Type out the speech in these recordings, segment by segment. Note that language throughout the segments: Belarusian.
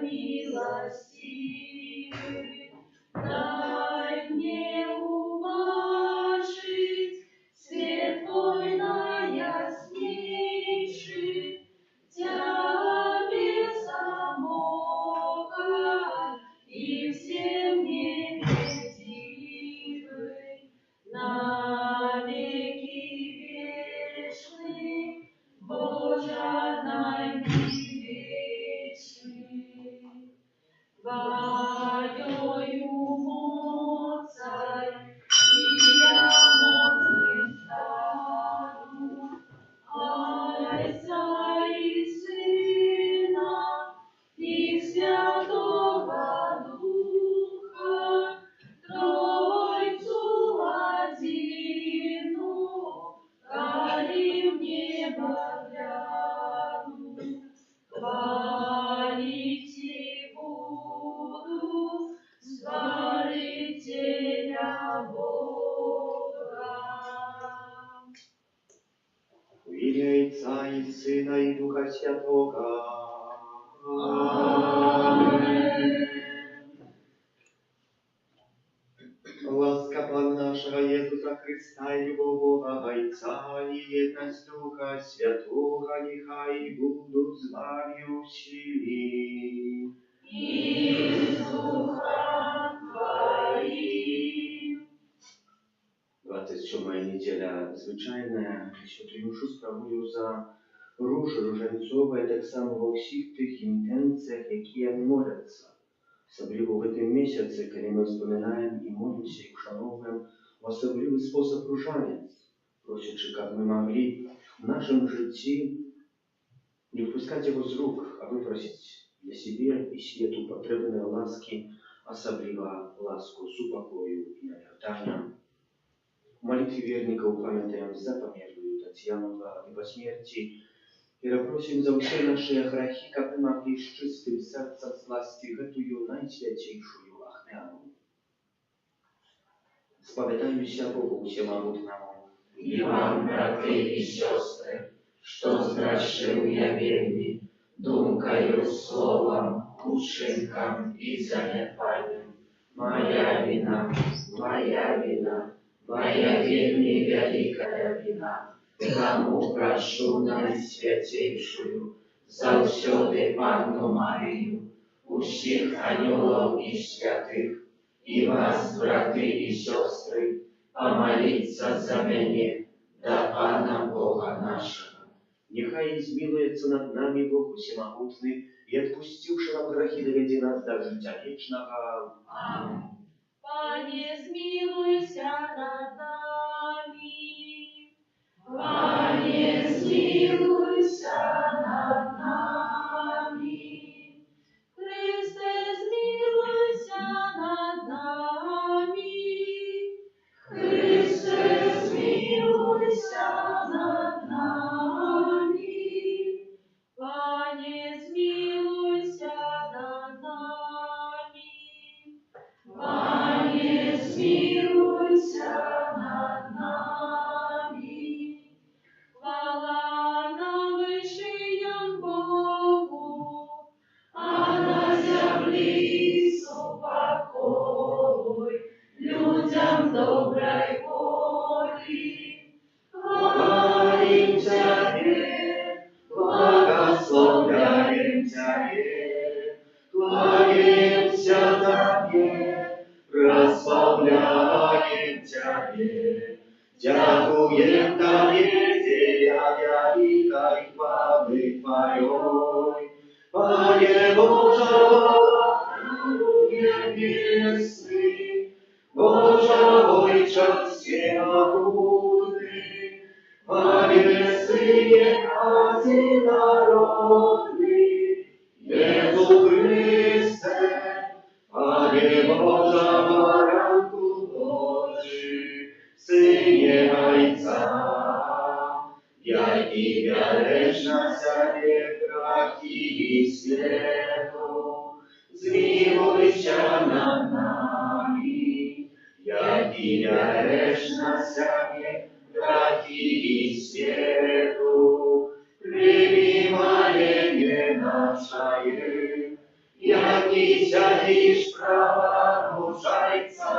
милостивый, дай мне уважить свет Твой наяснейший, Тя без замока и всем невредимый, навеки вечный, Божа наивечный. Твоею моцай, и я мощным стану, Отца и Сына, и Святого Духа, Тройцу одину, коли в небо гляну, хвалить и буду Створителя Бога. В ім'я Отця і Сина і Духа Святого. Аминь. Ласка Пана нашего Иисуса Христа и любовь Бога Отца и едность Духа Святого нехай будут с вами всеми. И с Духом Твоим. 27 неделя звичайна, Святую Мишу справую за Руж Ружанцова, так само во всіх тих інтенціях, які моляться. Особливо в этом месяце, когда мы вспоминаем и молимся, и ушановываем в особливый способ ружанец, просячи, как мы могли в нашем житті не впускать его с рук, а выпросить для себе и свету потребной ласки, особливо ласку супокою и навертания. В молитве верника упамятаем за померлую Татьяну во смерти, и просим за все наши грехи, как мы могли с чистым сердцем скласти эту наисвятейшую Ахтеану. Споведаюся Богу Всемогутному. И вам, браты и сестры, что згрішив я вельми, думкою, словом, учинком и занепанням. Моя вина, моя вельми великая вина. Тому прошу Найсвятейшую, завсёды Панну Марию, усіх анёлов и святых, и вас, браты и сестры, помолиться за меня, да Пана Бога нашего. Нехай змилуется над нами Бог Всемогутный, и отпустивши нам грехи, доведи нас до життя вечного. Аминь. Пане, змилуйся над нами. Пане, змилуйся над нами. Христе, змилуйся над нами. Христе, змилуйся над нами. Пане, змилуйся над нами. Пане, змилуйся над нами. Хвала на вышиях Богу, а на земле супокой людям доброй воли. Хвалим Тебе, благословляем Тебе, кланяемся Тебе, прославляем Тебе, дякуем Тебе, Деля великой хвалы Твоей. Пане Боже, небесный, Боже, Отче всемогутный, во небесные одинародный, Иисус Христе, Пане Боже, Баранку Божий, Сыне Отца, я Тебя речна себе грехи и свету, змилуйся над нами, я Тебя речна себе грехи и свету, прими моление наше, я Молися лиш право рожайца,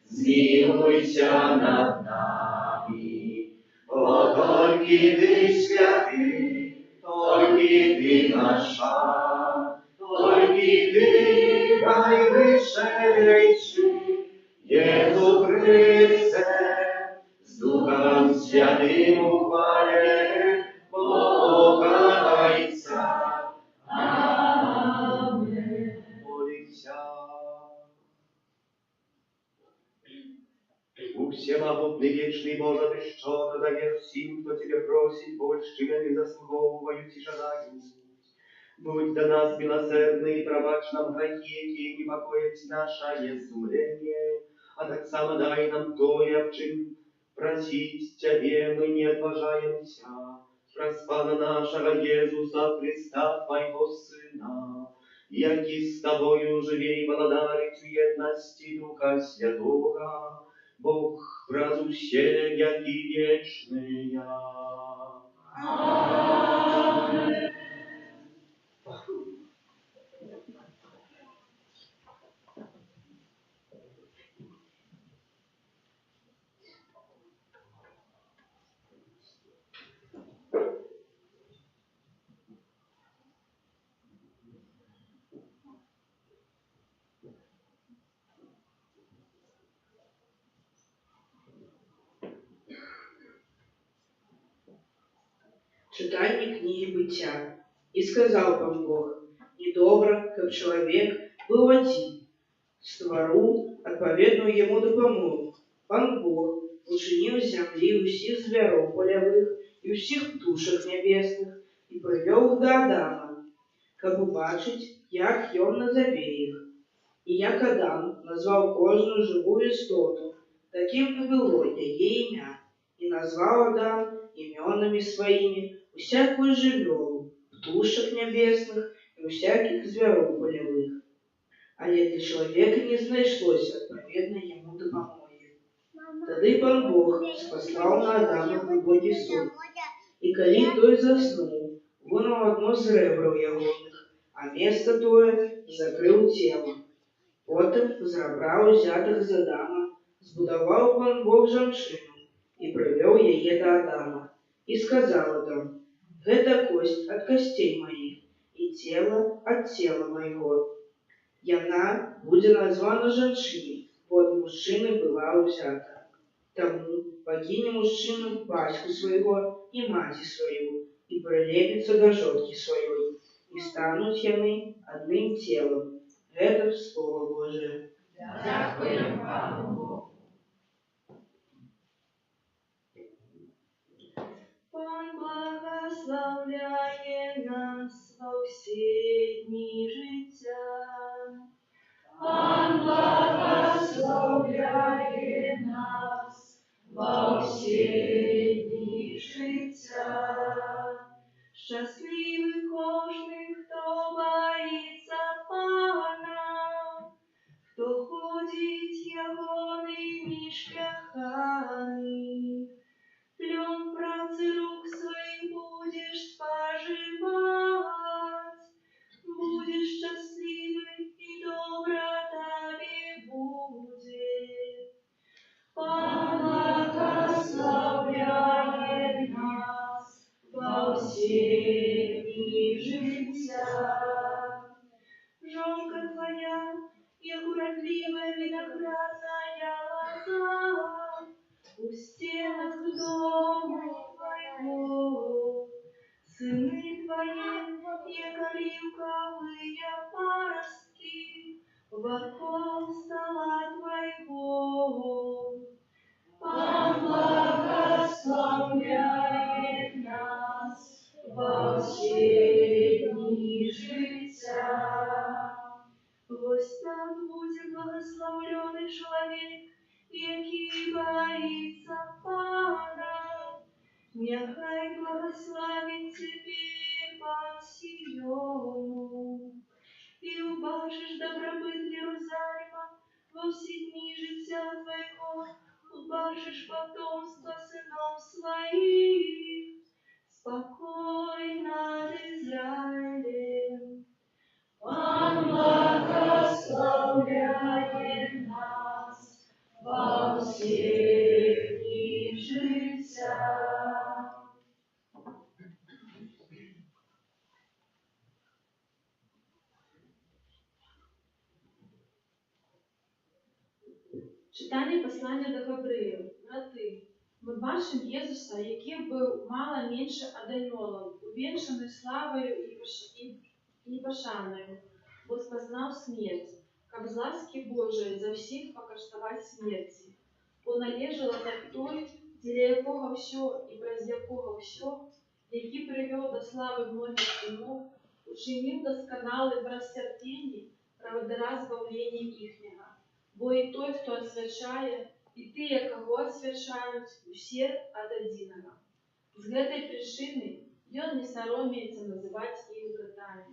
змилуйся над нами. О, только Ты святый, только Ты наша, только Ты найвышейший, Jezu Chryste, z Duchem Świętym uchwale Boga Ojca. Amen. Молимся. У всемогутный вечный Боже, Ты что даешь всем, кто Тебя просит больше, чем они заслуговывают и желают. Будь до нас милосердный и пробачь нам грехи, які непокоять наше сумление, а так само дай нам то, в чем просить Тебе мы не отважаемся. Праз Пана нашего Иисуса Христа, Твоего Сына, яки с Тобою живей благодарить в едности Духа Святого, Бог праз усе яки вечные. Аминь. Читание книги Бытия. И сказал вам Бог: недобро, как человек был один, створу, отповедную ему допомогу. Пан Бог учинил з земли усіх зверов полевых и усіх птушек небесных, и привел их до Адама, каб убачить, як ён назове их. И як Адам назвал кожную живую истоту, таким и было яе имя. И назвал Адам именами своими всякую живёлу, птушек небесных и всяких зверов полевых. Але для человека не знайшлося отповедной ему допомоги. Тады Пан Бог спаслал на Адама глубокий сон, и коли той заснул, вынул одно з ребраў ягоных, а место тое закрыл телом. Потым з ребра узятых з Адама збудаваў Пан Бог жанчыну и привел яе до Адама. И сказал Адам: гэта кость от костей моих и тело от тела моего. Яна будзе названа жанчынай, бо ад мужчыны была ўзята. Таму пакіне мужчыну бацьку свайго і маці сваю, і прылепіцца да жонкі сваёй, і стануць яны адным целом. Гэта Слово Божие. Дякуем Пану. Пан благословляє нас во всі дні життя. Пан благословляє нас во всі дні життя. Щасливий кожний, хто боїться Пана, хто ходить ягоними шляхами. Плен працы рук своих будешь споживать, будешь счастливый и добро тебе будет. Пан благословляет нас во все дни життя. Жонка твоя, як уродливая виноградная лоза, у стенах дома твоего. Сыны твои, як оливковые паростки, вокруг стола твоего. Пан благословляет нас во все дни життя. Вось так будет благословленный человек, який боится Пана. Нехай благословит тебе Пан Сиону. И убачишь добробыт Иерусалима во все дни життя твоего, убачишь потомство сынов своих. Спокой над Израилем. Пан Читання послання до Гавриїв. Брати, ми бачимо Єсуса, який був мало менше ад аньолів, увенчаний славою і пошаною, бо спознав смерть, как з ласки Божої за всіх покоштувати смерті, бо належало так той, для якого все і през якого все, який привів до слави многих синов, учинив досконалий през терпіння, правдира збавлення їхнього. Бо і той, хто освячає, і ті, кого освячають, усі ад одиного. З гэтай причини ён не соромеется називати їх братами.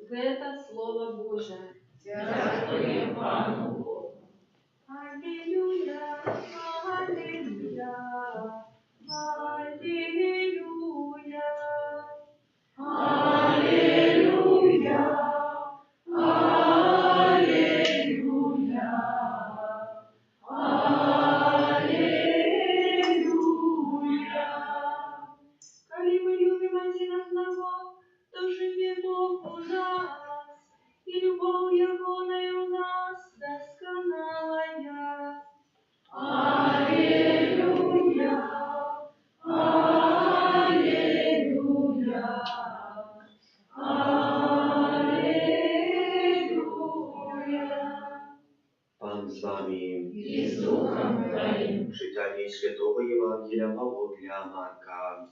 Гэта Слово Божие. Дякую Пану Богу. Аллилуйя, аллилуйя, аллилуйя, аллилуйя, аллилуйя, аллилуйя. Коли мы любим один одного, то живет Бог у нас, и любовь Ягоная у нас досконалая. Аллилуйя, аллилуйя, аллилуйя. Pan z wami. I z duchem Twoim. Czytanie Świętego Ewangelia dla Marka.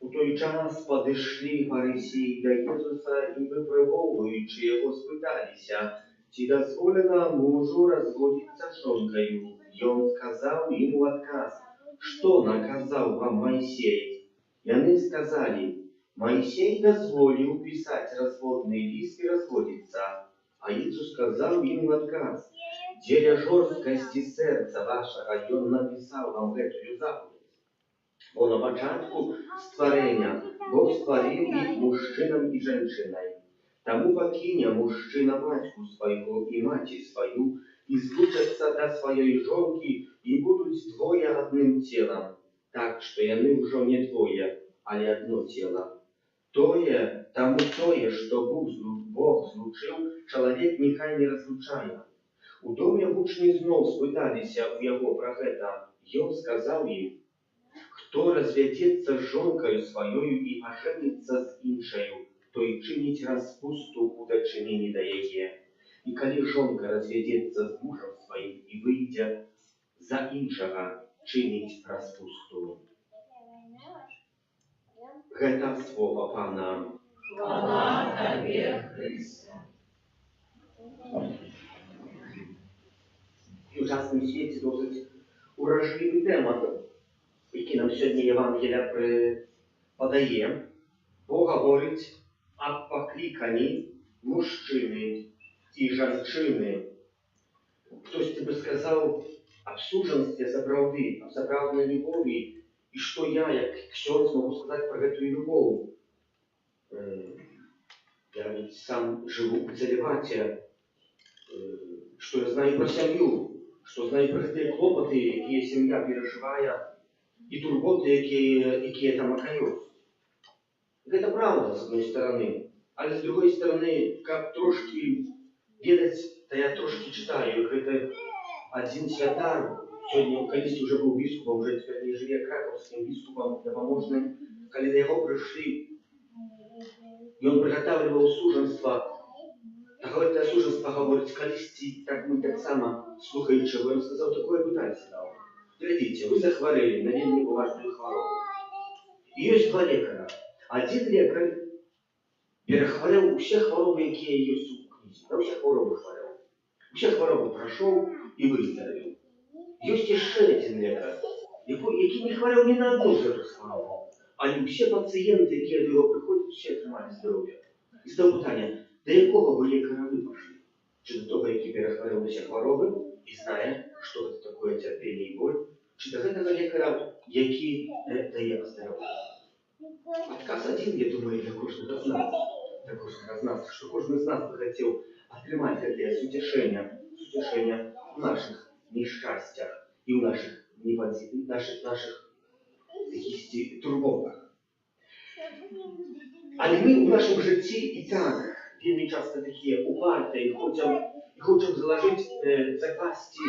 У той час подошли фарисеи до Иисуса и, выпробовываючи его, спыталися, чи дозволено мужу разводиться с жонкою. И он сказал им в отказ, что наказал вам Моисей? И они сказали, Моисей дозволил писать разводный лист и разводиться. А Иисус сказал им в отказ, деля жорсткости сердца вашего, и он написал вам эту заповедь. Бо на початку створення Бог створив їх мужчином і жінкою. Тому покине мужчина батьку свого і маті свою, і злучаться до своєї жонки, і будуть двоє одним тілом. Так, що вони вже не двоє, але одно тіло. Тому тое, що Бог злучив, чоловік нехай не розлучає. У домі учні знов спиталися у його про це, і він сказав їм, хто розведеться з жонкою своєю і ожениться з іншою, той чинить розпусту у дочиненні до її. І коли жонка розведеться з мужем своїм і вийде за іншого, чинить розпусту. Гэта слово Пана. Хвала Тебе, Христе. В сучасному світі досить уражливий темат, який нам сьогодні Євангелія подає, бо говорить о покликанні мужчини і жінки. Хтось би сказав об суженстві заправди, об заправдної любові, і що я, як ксьонц, можу сказати про эту любов. Я ведь сам живу у целібаті, що я знаю про сім'ю, що знаю про ті клопоти, які сім'я переживає, і турботи, які там окають. Гэта правда, з одної сторони, але з другої сторони, як трошки ведаць, то я трошки читаю, гэта один святар, сьогодні колись уже був біскупом, вже тепер не живе краковським біскупом допоможним, коли до його прийшли, і він приготовлював суженство. Та суженство говорить, колись так ми так само, слухаючи, він сказав, такое питання задав. Глядите, вы захворели на вельми важную хворобу. И есть два лекаря. Один лекарь перехворел все хвороби, які есть у книзі. На все хвороби хворел. Все хвороби пройшов і виздоровів. Есть еще один лекар, який не хворел ні на одну з цих хвороб. Але всі пацієнти, які до його приходять, всі отримали здоров'я. І став питання, до якого ви лікаря ви пішли? Чи до того, який перехворел всі хвороби і знає, що це таке терпіння і боль? Чи до гэтага лекаря, які дає оздоровлення? Отказ один, я думаю, для кожного з нас. Для кожного з нас, що кожен з нас би хотів отримати це сутішення в наших нещастях і в наших якісь турботах. Але ми в нашому житті і так вельмі часта такія упартыя, хочам закласці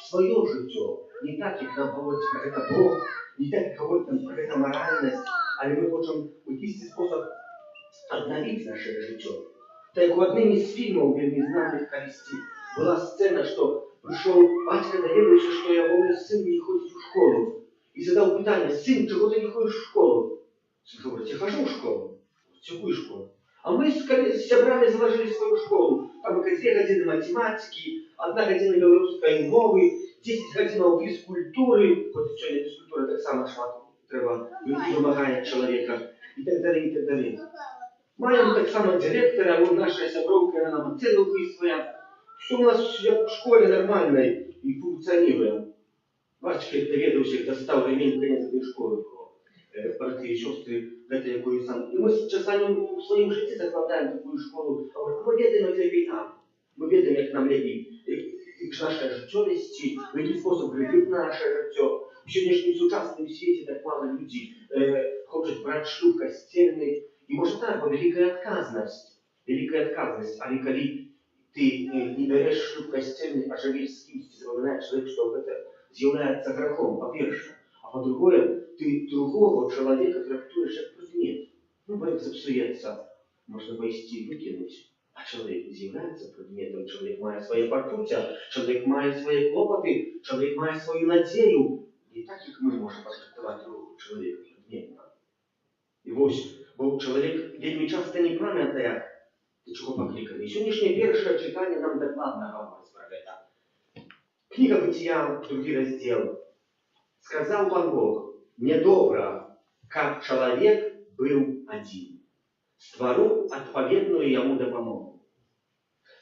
сваё жыццё. Не так, як нам гаворыць пра гэта Бог, не так, як гаворыць нам пра гэта маральнасць, але мы хочам у якийсь спосаб аднавіць наше жыццё. Так у адным з фільмаў вельмі знаных калісьці была сцэна, што прыйшоў бацька, даведаўся, што ягоны сын не ходзіць у школу. І задаў пытанне: сын, чаго ты не ходзіш у школу? Сын гаворыць: я хожу ў школу. Якую школу? А мы з сябрамі залажылі сваю школу. Там 2 гадзіны математыкі, 1 гадзіна беларускай мовы, 10 гадзінаў фізкультуры, хоць сёння фізкультура таксама шмат трэба вымагае чалавека, і так далей, і так далей. Маем таксама дырэктара, наша сяброўка, яна нам ацэну выпісвае. Все у нас як в школе нормальной и функционируем. Бачка даведаўся, дастаў ремень конец этой школы. Браты и сестры, гэта якую сам. И мы часамі у сваім жыцці закладаем такую школу. Мы ведаем, як лепей нам. Мы ведаем, як нам лепей. Наша жыццё весці, в які спосіб глядзець на наше жыццё. У сённяшнім сучасным свеце так мало людзей хочуць браць шлюб касцельны. И может так, бо великая отказность. Але калі ты не берешь шлюб касцельны, а живешь с кимось, запоминаешь человек, что это является грехом, по-перше. А по-другое, ты другого человека трактуешь как предмет. Ну, бо зіпсується, можна вийти выкинуть. А человек не является предметом, человек має своє почуття, человек має свої клопоти, человек має свою надію. Не так, як ми можемо трактувати другого чоловіка предметно. І ось, бо чоловік вельми часто не пам'ятає, до чого покликали. І сьогоднішнє перше читання нам докладно говорить про це. Книга Бытия, 2 розділ. Сказав пан Бог: недобро, как человек был один. Створу відповідну йому допомогу.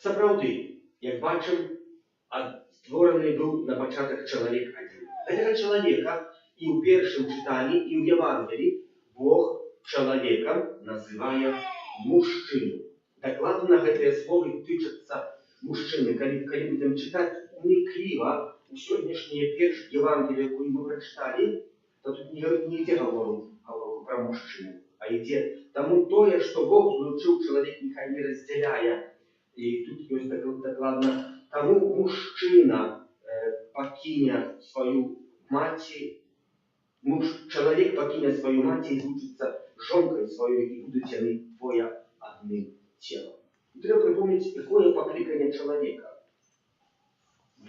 Сапраўды, як бачим, створений був на початок чоловік один. Этого человека и в первом читании, и в Евангелии Бог человеком называет мужчину. Докладно гэтыя словы тычацца мужчыны. Калі будем читать унікліва у сённяшнія перш Евангелие, якую мы прочитали, то тут не ідзе гаворку про мужчину, а ідзе тому тое, што Бог злучыў чалавек, нехай не разделяя. И тут ёсць докладно тому мужчина покине свою маці, чалавек покине свою маці і злучыцца жонкой своей, и будут яны двое одним телом. И треба припомнить, какое покликание человека.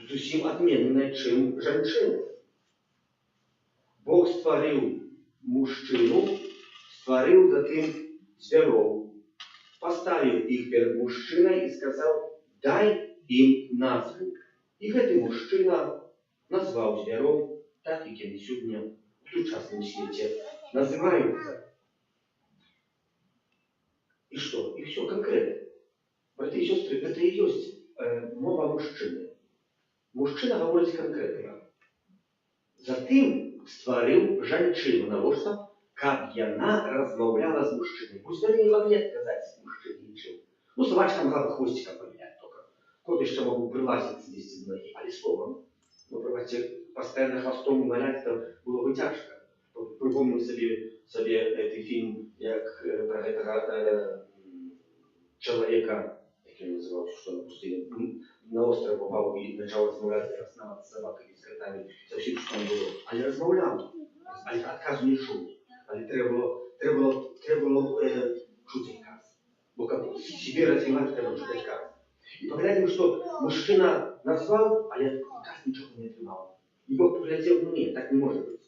Зусім отменное, чем женщины. Бог створил мужчину, створил затем зверов, поставил их перед мужчиной и сказал: дай им назву. И этот мужчина назвал зверов так, как они сегодня в сучасном свете называются. И что? И все конкретно. Браты и сестры, это и есть мова мужчины. Мужчина говорит конкретно. Затем створил женщину, навошта, как яна размовляла с мужчиной. Пусть она не могли отказать мужчине ничем. Ну, собачка могла бы хвостиком поменять только. Кот еще мог бы прилазить здесь в ноги, а словом. Ну, понимаете, постоянно хвостом валять это было бы тяжко. Припомню собі этот фильм, як про этого человека, як він називався, що на пустині, на остров попав і почав розмовляти з собаками, з котами, зовсім що там було. Але розмовляв, але відказу не чув. Але треба було чути відказ. Бо як себе розвивати, треба чути відказ. І поглядим, що мужчина назвав, але відказ нічого не отримав. І Бог поглядів: ну ні, так не може бути.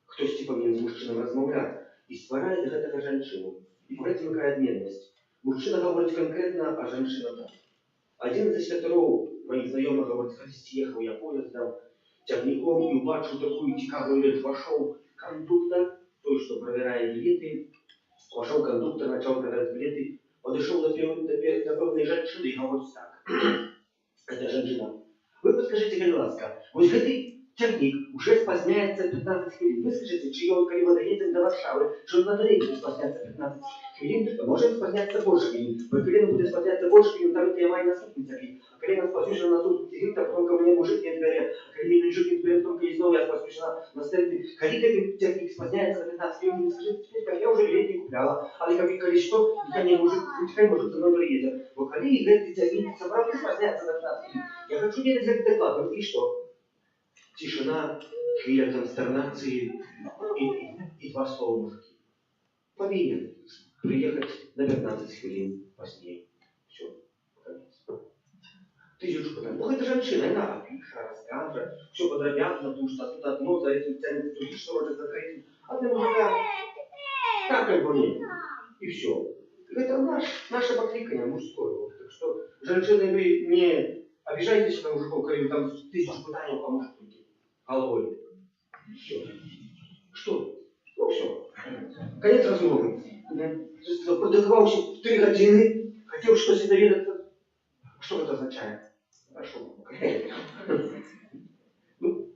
Хтось повинен з мужчиною розмовляти і створяє для этого женщину. І поглядим, яка відмінність. Мужчина говорить конкретно, а женщина так. Один из святоров моих знакомых говорит: когда ехал я поездом, тягником, и убачил такую цікавую речь. Вошел кондуктор, той, что проверяет билеты, вошел кондуктор, начал проверять билеты, подошел до певной женщины и говорит так. Это женщина: вы подскажите, будь ласка, вот гэты цягнік уже спазняецца 15 хвілін. Вы скажыце, чи ён, калі мы даедзем до Варшавы, чи ён надаедзе спазняцца 15 хвілін, то може спазняцца больше хвілін. Бо калі ён буде спазняцца больше хвілін, там я маю наступны цягнік. А калі нас спазнюся на наступны цягнік, то потом ко мне мужик не збере. А калі мне мужик не збере, то знову я спазнюся на наступны. Калі цягнік спазняецца на 15 хвілін, вы скажыце, теперь я уже билет не купляла. Але калі што, нехай мужик за мной приедзе. Бо калі гэты цягнік сапраўды спазняецца на 15 хвілін, я хочу ведаць гэты даклад. І што? Тишина, хвиля констернации и два слова мужики. Повинен приехать на 15 хвилин позднее. Все, конец. Тысячу потом. Ну, это женщина, она опиша, расскажет, все подробятно, потому что тут одно за этим тянет, другие что за третьим. А ты мужика, как бы нет. И все. Это наше покликание мужское. Вот. Так что, женщины, вы не обижайтесь на мужиков, когда там 1000 пытаний поможет другим. Головой. Все. Что? Ну все. Конец размовы. Продыхаваўся 3 гадзіны, хотел что-то доведаться. Что это означает? Хорошо. Ну,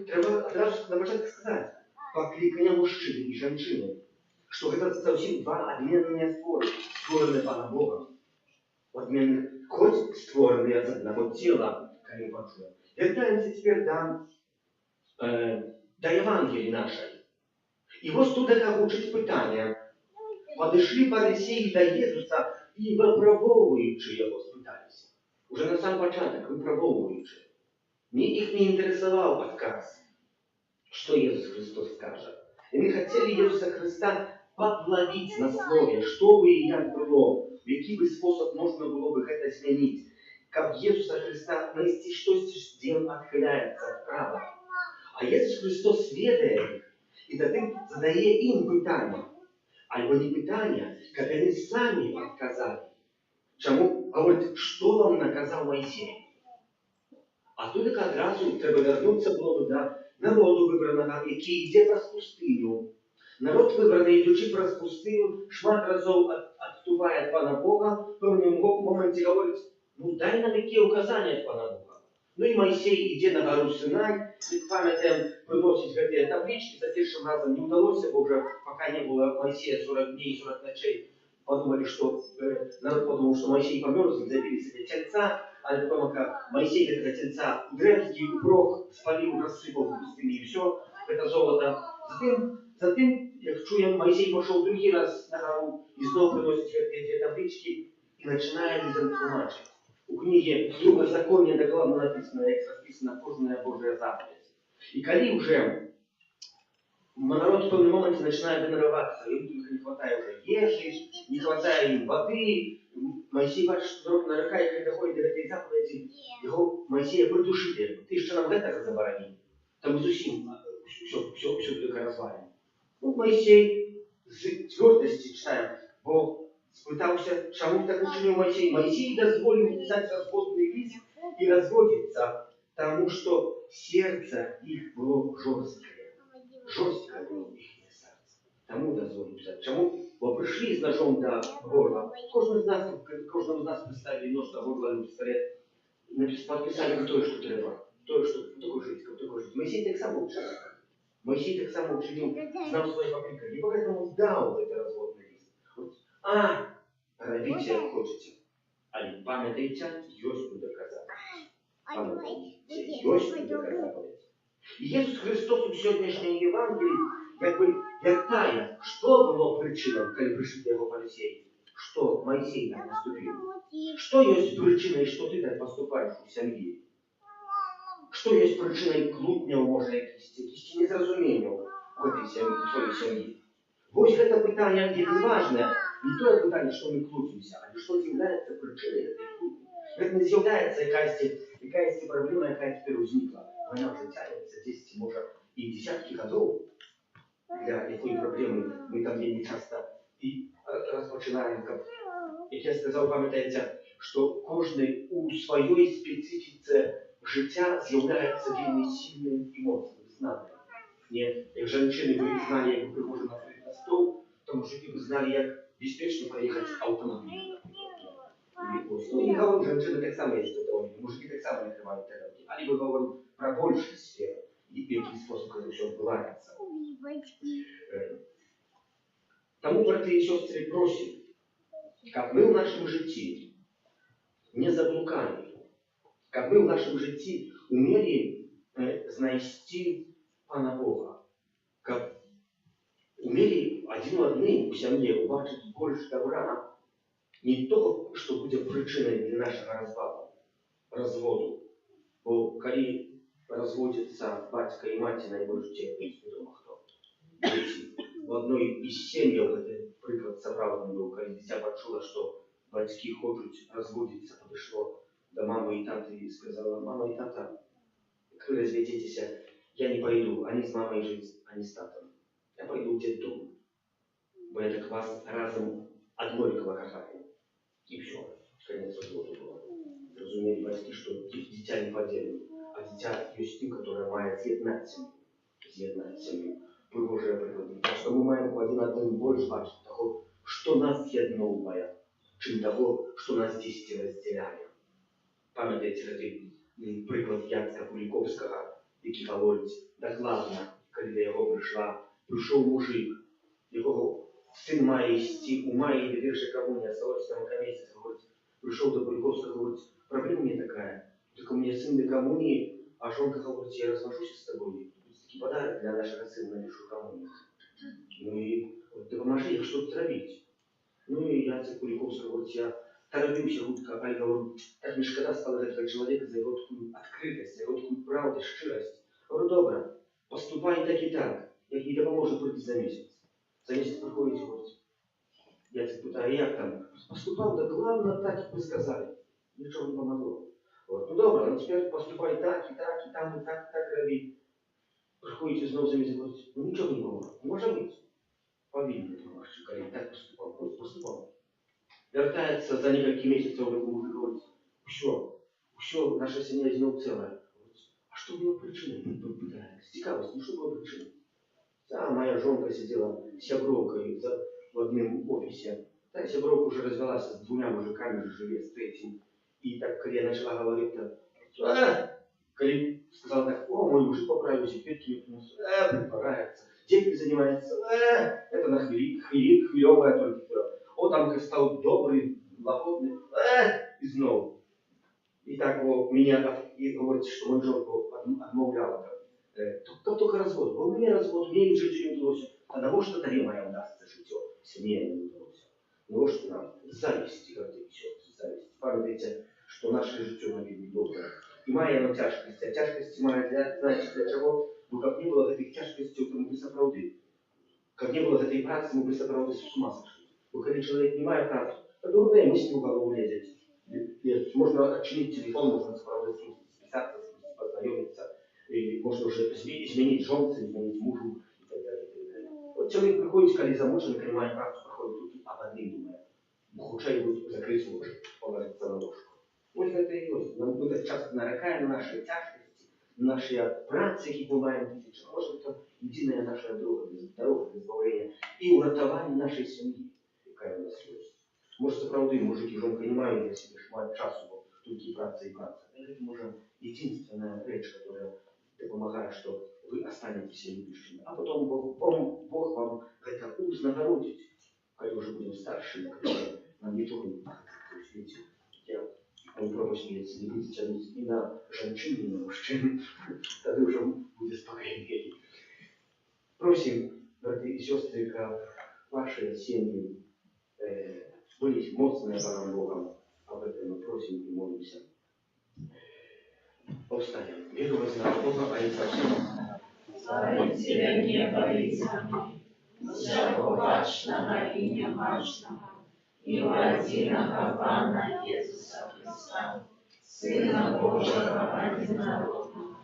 треба одразу на початку сказать. Покликання мужчины и женщины. Что это совсем два отменные створы, створенные Паном Богом. Отменные, хоть створенные из одного тела, как мы почуем. Вертаемся теперь до Евангелия нашей. И вот тут хочуть питання. Подошли фарисеи до Иисуса и выпробовываючи его спытались. Уже на сам початок выпробовываючи. Их не интересовал отказ, что Иисус Христос скажет. И мы хотели Иисуса Христа подловить на слове, что бы и як было, в який бы способ можно было бы это изменить. Как Иисуса Христа найти что-то, где он отхиляется вправо. А Иисус Христос ведает их, и затем задає им питання. Альбо не питання, как они сами отказали. Чому? Говорить, что вам наказал Моисей? А тут одразу треба вернуться було до народу вибраного, який йде праз пустиню. Народ вибраний, йдучи праз пустиню, шмат разов отступає від Пана Бога, в певному моменті говорить, ну дай нам які указання від Пана Бога. Ну и Моисей йде на гору Синай, и памятаем, приносить гэтые таблички, за первым разом не удалось, бо уже пока не было Моисея 40 дней, 40 ночей, подумали, что народ подумал, что Моисей померз, и забили себе тельца, а потом, пока Моисей этого тельца древский упрох спалил, рассыпал в пустыне, и все, это золото. Затем, как чуем, Моисей пошел другий раз на гору, и снова приносит эти таблички, и начинает их толмачить. У книги Второзакония докладно написано, как расписана кожная Божья заповедь. И коли уже народ в певном моменте начинает тренироваться, им только не хватает уже ежи, не хватает им воды, Моисей бачит, что народ нарекает, когда доходит до этой заповеди, его Моисея придушили. Ты еще нам это заборони. Там зусим все только развалим. Ну, Моисей с твердостью читаем, бо спытался, чему так учинил Моисей. Моисей дозволил писать разводный лист и разводиться, потому что сердце их было жесткое. Жесткое было их сердце. Тому дозволил писать. Чему? Бо пришли с ножом до горла. Каждому из нас представили нож до горла, и пистолет. Подписали то, что треба. То, что такой жизнь, как такой жизнь. Моисей так само учинил. Моисей так само учинил, знал свои покликания. И поэтому дал этот разводный лист. Робите, як хочете. Але пам'ятайте, ёсць буде казати. Пам'ятайте, ёсць буде казати. І Ісус Христос у сьогоднішній Євангелії, як тая, що було причиною, коли прийшли до його фарисеї? Що Моисей так поступив? Що є причиною, що ти так поступаєш у сім'ї? Що є причиною клутня, може, якісь незрозуміння в твоїй сім'ї? Ось це питання є важне. Не то питання, що ми клутимося, а що з'являється причиною цієї клутні. Це не з'являється якась проблема, яка тепер возникла. Вона вже тягнеться 10, може, і десятки років. Для якої проблеми ми там вельми часто і розпочинаємо. Як я сказав, пам'ятаєте, що кожен у своїй специфіці життя з'являється вельми сильним емоцією, знанням. Як жінки ви знали, як приходимо на стол, то мужики ви знали, як безпечно проїхати автомобілем. Ну, і женщины так само есть в этом. Мужики так само не тримають тарелки. А либо говорю про большую сферу. і в який спосіб це все відбувається. Тому, брати і сестри, просим, как мы в нашем житті не заблукали, как мы в нашем житті умели знайти Пана Бога, как умели один одним у сям'ї убачити більше добра, не того, що буде причиною для нашого разводу. Бо коли разводятся батька и мать, найбольш терпеть, невідомо хто. В одной із сім'їв, це приклад справедливий був, коли дитя почуло, що батьки хочуть розводитися, підійшло до мами і тати і сказала: мама і тата, як ви розведетеся, я не пойду, ані з мамою жити, ані з татом. Я пойду в детдом, бо я так вас разом одноліково кохаю. І все, конец разводу було. Зрозуміли батьки, що дитя не поділено, а дитя є тим, яке має з'єднати сім'ю. З'єднати сім'ю. Божий приклад. Так що ми маємо один одним більше бачити того, що нас з'єднує, чим того, що нас дійсно розділяє. Пам'ятаєте цей приклад Яцка Куліковського, який говорить докладно, коли до його прийшов мужик, якого син має йти, має йти вірша комунія, осталось там місяць, говорить, прийшов до Куліковського, говорить, проблема не така, только у меня сын до коммунии, а жонка говорит, я развожусь с тобой, такий подарок для нашего сына на віршу комунію. Ну и вот, допоможи, як що зробити. Ну и Яцек Куліковський говорить, я торопився гудко, а я говорю, так мне шкода стало этого человека за его такую открытость, за его такую правду, щирость. Говорю, добре, поступай так і так, як їй допоможе прийти за місяць. За місяць приходить, говорить. Яцек питає, як там? Поступав докладно так, як ви сказали. Нічого не помогло. Вот. Ну добре, ну тепер поступай так, і так, і там, і так робіть. Приходите знову за місяць, говорить, ну нічого не помогло. Не може бути. Повинен помогти, коли так поступав. Просто поступав. Вертається за кілька місяців, він говорить, все, наша сім'я знову ціла. А що було причиною? Він питає, з цікавості, ну що було причиною? А моя жонка сидела с сябровкой в одном офисе. Та сябровка уже развелась с двумя мужиками, уже живет с третьим. И так, когда я начала говорить, когда сказала так, о, мой мужик поправился, кветки мне принес, притворяется, деньги занимается, это на хвилевая только. О, там стал добрый, лагодный, и снова. И так вот меня, и говорит, что мой жонку отмовляла. Только развод. У меня развод, мне жить не удалось. Одного что таре моя удастся жить, семье не удалось. Ну что нам? Зависть, говорите, все, зависть. Памятайте, что наше житие на виде доброе. И моя оно тяжкость, а тяжкость моя, знаете, для чего? Ну, как не было этой тяжкости, то мы бы соправды. Как не было этой працы, мы бы соправды с ума сошли. Но когда человек не имеет працу, то дурные мысли в голову лезет. Можно отчинить телефон, можно соправды списаться, познакомиться. И можно уже изменить жонца, изменить мужу и так далее, и так далее. Вот человек приходит, когда замужем, принимает працу, проходит тут, а под ним думает. Хоча будуть закрити ложку, положиться на ложку. Ось це і ось. Ми так часто нарікаємо на наші тяжкості, на наші праці, які ми маємо тисячі. Може, це єдина наша дорога до збавлення і урятування нашої сім'ї, яка у нас є. Може, це правда, і мужики, жонка не мають для себе, що мають часу, бо тільки праця і праця. Це, може, єдинственна річ, яка допомагає, що ви останетесь любящими. А потім Бог вам це узнагородить, коли вже будемо старшими, коли нам нічого не буде в світі. Я попробую сміятися, не будете тягнути ні на жінчин, ні на мужчин. Тоді вже буде спокійніше. Просим, брати і сестри, как ваши семьи были моцные Паном Богом. Об этом мы просим и молимся. Повстанем. Веру возна Бога, а не совсем. Славить Тебя небо и земли, всякого важного и немажного, и водиного Пана Иисуса Христа, Сына Божьего одинородного,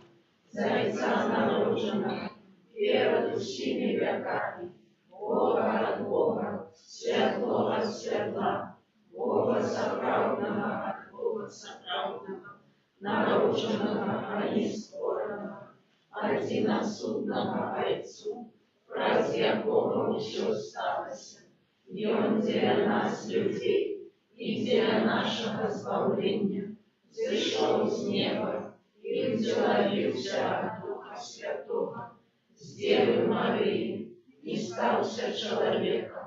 Зайца народженного, перед всеми веками, Бога от Бога, светлого от светла, Бога соправдного от Бога соправдного, народженного, а не створенного, одиносудного Отцу, разве Богом все сталося, и Он для нас, людей, и для нашего избавления, зашел с неба и вселился от Духа Духа Святого, с Девы Марии, не стався чоловіком,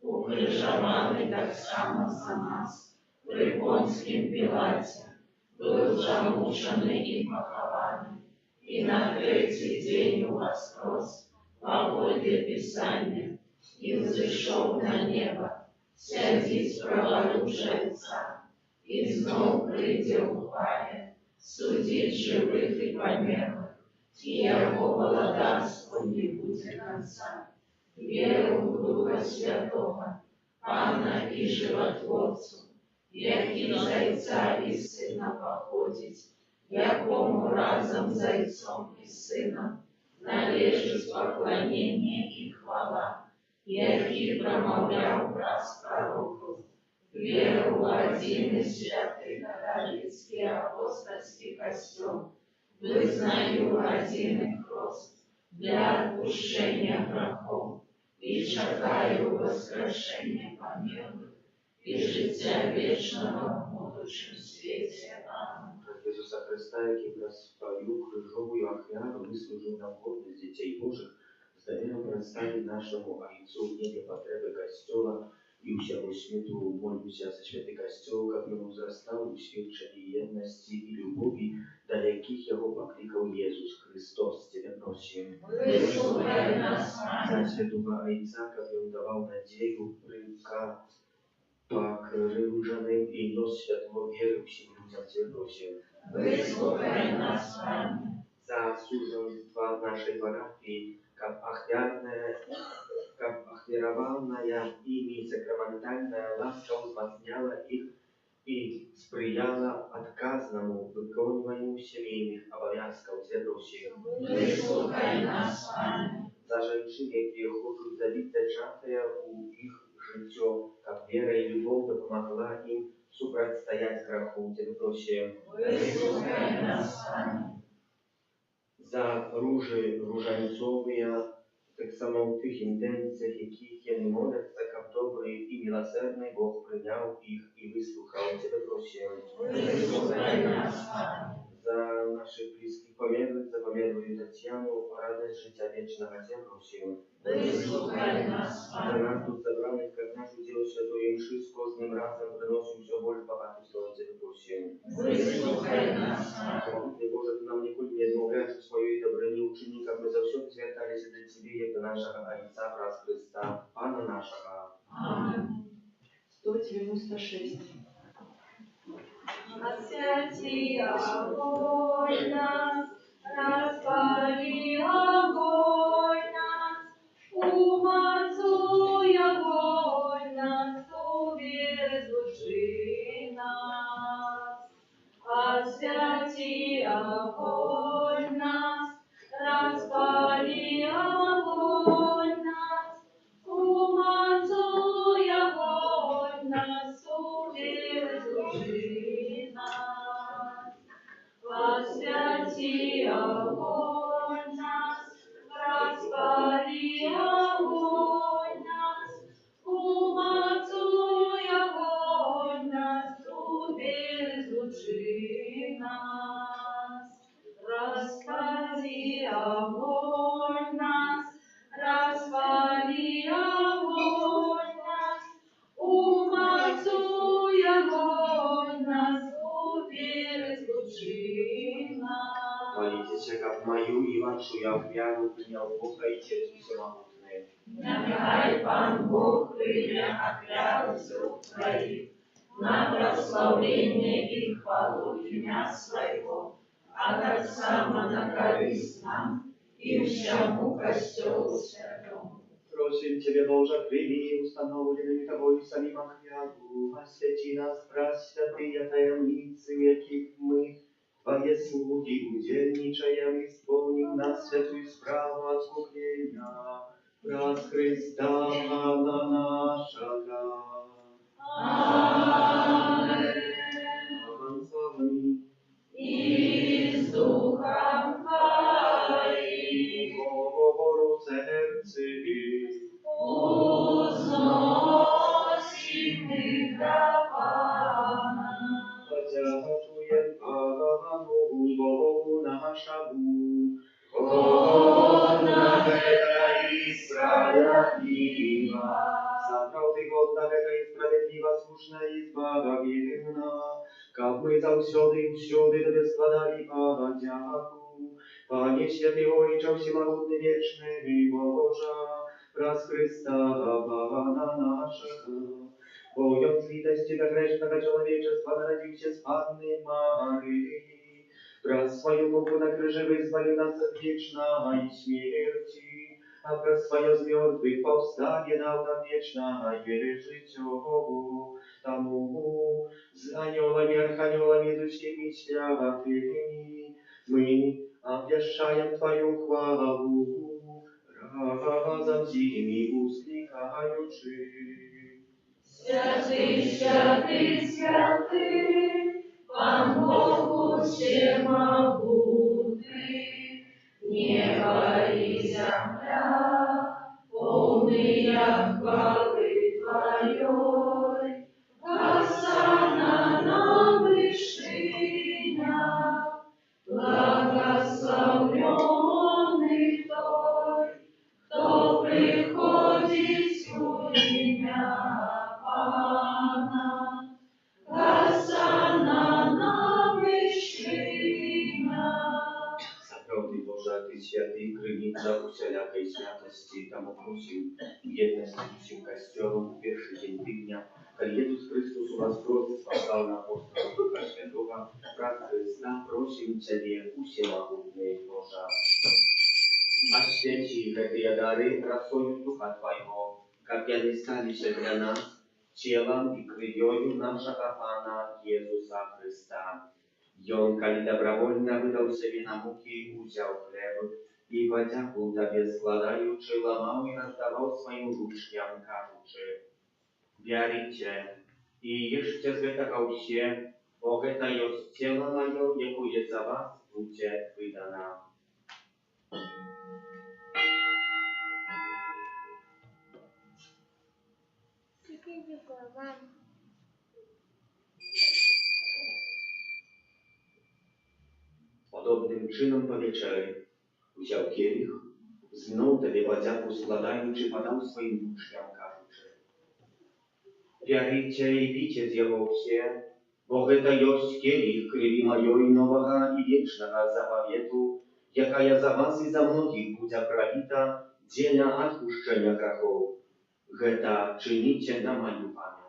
укрижований так само за нас, при Понтскім Пілаті, был замучений і похований, і на третій день воскрес, по волі Писання, і взійшов на небо, сядіть праворуч Отця, і знов прийде у хвалі, судить живих і померлих, і його володарство не буде конца. Віру в Духа Святого, Пана і Животворцю, який зайця і сина походить, якому разом з зайцом і сином належить поклонення і хвала, який промовляв раз пророків, віру в один і святий католицький апостольський костюм, визнаю один і хрест для відпущення грехов, і чекаю воскрешення померлих і життя вічного в будущем світі. Амінь. Ісуса Христа, який нас свою крижовую охрану вислужив нам годність дітей Божих, з довіром представить нашому Отцу в небі потреби Костьола і усього світу. Молюся за святий Костьол, як йому зростав у свідченні єдності і любові, до яких його покликав Єсус Христос. Тебе просим. Вислухай нас, За святого Отця, як він давав надію покривдженим і нос святого віри всім людям. Тебе просим. Вислухай нас, Амінь. За суженства нашей парафии, как охвяровальная ими сакраментальная ласка возмазняла их и сприяла отказному выполнению семейных обовязков. Тебя просим. Вислухай нас, Амінь. За женщин, які хочуть забити зачатое у их життя, как вера и любовь допомогла им супротстоять греху. Тебя просим. Вислухай нас, Амінь. За ружанцовые, так само в тих інтенціях, яких я не моляться, як добрий і милосердний Бог прийняв їх і вислухав. Тебе просим. Вислухай нас, Амінь. За наших близьких померлих, за померлую Тетяну, радость життя вічного. Тебе просим. Вислухай нас, За Амінь. нас тут собраних, як наш уділ святої мши, з кожним разом приносим все більш багато слов. Тебе просим. Вислухай нас, Амінь. Молитві Боже, ти нам ніколи не відмовляєш у своїй добрині учені, як ми завжди зверталися до Тебе, як до нашого Отця, раз Христа, Пана нашого. Амінь. 196. Освяти огонь нас, распали огонь нас, умацуй огонь нас, убезлучи нас. Освяти огонь нас, распали огонь нас, умацуй огонь нас, убезлучи нас. Освяти огонь нас, распали огонь нас, умацуй огонь нас, убезлучи нас. Распали огонь нас, распали огонь нас, умацуй огонь нас, убезлучи нас. Молитесь, как мою и вашу я вяру принял Бога и Отец Всемогутный. Нехай Пан Бог прийме отряд з рук твоїх на прославлення і хвалу ім'я Своего, а так само на користь нам і всьому Костьолу Святому. Просим Тебе, Боже, прими установленными Тобой самим охряду, освяти нас, прасвятые таямницы, в яких мы, Твои слуги, удельничаем, исполним нас святую справу откупления, раз Христа Пана нашего. Амінь. Аминь, славами, І з Духом Твоїм говору серці, узносим їх до Пана. потягатуєм Богу нашому, Сапраўды годна гэта і справядліва, слушна і збавільна, каб мы заўсёды і ўсюды Табе складалі падзяку. Пане святы Ojcze всемогутny, wieczny Boża, праз Христа Пана нашего, боjąc litości do grzesznego człowieczeństwa narodził się z Panny Maryi, праз свою муку на крыже вызволил нас от вечной смерти, а праз свое з мертвых повстание дал нам вечное житье. Тому с анёлами, арханёлами, с всеми святыми мы обвещаем Твою хвалу, разом с ними ускликаючи. Святый, святый, святый, Пан Бог всемогутный, небо и земля, полные хвалы Твоей. Госанна на вышинях, благословенный Той, кто приходит у меня. Пана, Госанна на вышинях. Сапраўды Божа, Ty святый, крыніца усялякай святости, таму просім у єдності з усім касцёлом у першы дзень тыдня, калі Jesús Христос у вас просит, спасал на апостолов Духа Святого, праз Христа просим Тебе, усемогутный Божа. Освяти гэтыя дары росою Духа Твоего, как яны сталіся для нас телом и крывёю нашего Пана Иисуса Христа. Ён, калі добровольно выдал себе на муки, узял хлеб и, подяку Тебе складаючи, ламал и раздавал своим учням, кажучи: «Вярите и ешьте з гэтага ўсе, бо гэта ёсць цела маё, якое за вас будзе выдана». Podobnym czynom po wieczerzy wziął kielich, znów Tobie podjaku składający, podał swoim uczniom, każuczy: «Wierzycie i picie z jego wsie, bo to jest kielich krwi mojej nowego i wiecznego zapawietu, jaka ja za was i za mnogich będzie prolita dla odpuszczenia grzechów. Geta czynicie na moją pamięć».